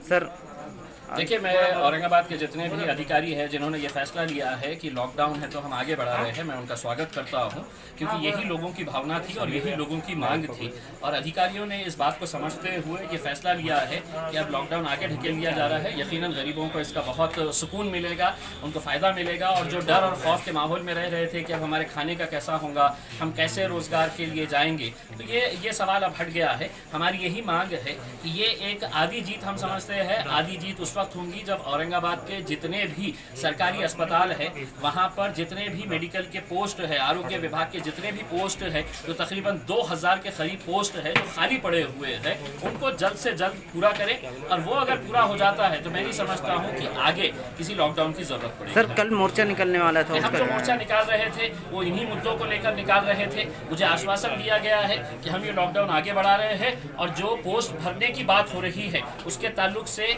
Sir देखिए, मैं औरंगाबाद के जितने भी अधिकारी हैं जिन्होंने ये फैसला लिया है कि लॉकडाउन है तो हम आगे बढ़ा रहे हैं, मैं उनका स्वागत करता हूं, क्योंकि यही लोगों की भावना थी और यही लोगों की मांग थी। और अधिकारियों ने इस बात को समझते हुए ये फैसला लिया है कि अब लॉकडाउन आगे ढकेल लिया जा रहा है। यकीनन गरीबों को इसका बहुत सुकून मिलेगा, उनको फ़ायदा मिलेगा। और जो डर और खौफ के माहौल में रह रहे थे कि अब हमारे खाने का कैसा होगा, हम कैसे रोज़गार के लिए जाएंगे, तो ये सवाल अब हट गया है। हमारी यही मांग है कि ये एक आधी जीत हम समझते हैं। आधी जीत उस वक्त होंगी जब औरंगाबाद के जितने भी सरकारी अस्पताल है, वहाँ पर जितने भी मेडिकल के पोस्ट है, आरोग्य विभाग के जितने भी पोस्ट है, जो तकरीबन 2000 के करीब पोस्ट है जो खाली पड़े हुए हैं, उनको जल्द से जल्द पूरा करें। और वो अगर पूरा हो जाता है तो मैं नहीं समझता हूँ कि आगे किसी लॉकडाउन की जरूरत पड़ेगी। सर कल मोर्चा निकलने वाला था, हम जो मोर्चा निकाल रहे थे वो इन्हीं मुद्दों को लेकर निकाल रहे थे। मुझे आश्वासन दिया गया है कि हम ये लॉकडाउन आगे बढ़ा रहे हैं। और जो पोस्ट भरने की बात हो रही है उसके ताल्लुक से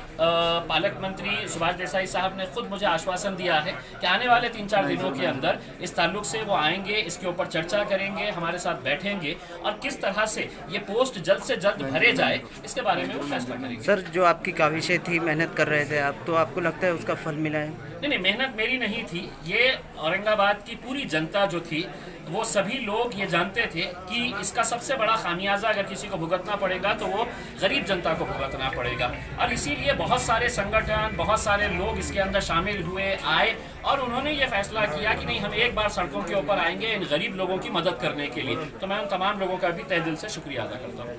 पालक मंत्री सुभाष देसाई साहब ने खुद मुझे आश्वासन दिया है कि आने वाले 3-4 दिनों के अंदर इस ताल्लुक से वो आएंगे, इसके ऊपर चर्चा करेंगे, हमारे साथ बैठेंगे और किस तरह से ये पोस्ट जल्द से जल्द भरे जाए इसके बारे में वो फैसला करेंगे। सर जो आपकी काविशें थी, मेहनत कर रहे थे आप, तो आपको लगता है उसका फल मिला है? नहीं, मेहनत मेरी नहीं थी। ये औरंगाबाद की पूरी जनता जो थी, वो सभी लोग ये जानते थे कि इसका सबसे बड़ा खामियाजा अगर किसी को भुगतना पड़ेगा तो वो गरीब जनता को भुगतना पड़ेगा। और इसीलिए बहुत सारे संगठन, बहुत सारे लोग इसके अंदर शामिल हुए, आए और उन्होंने ये फैसला किया कि नहीं, हम एक बार सड़कों के ऊपर आएंगे इन गरीब लोगों की मदद करने के लिए। तो मैं उन तमाम लोगों का भी तहे दिल से शुक्रिया अदा करता हूँ।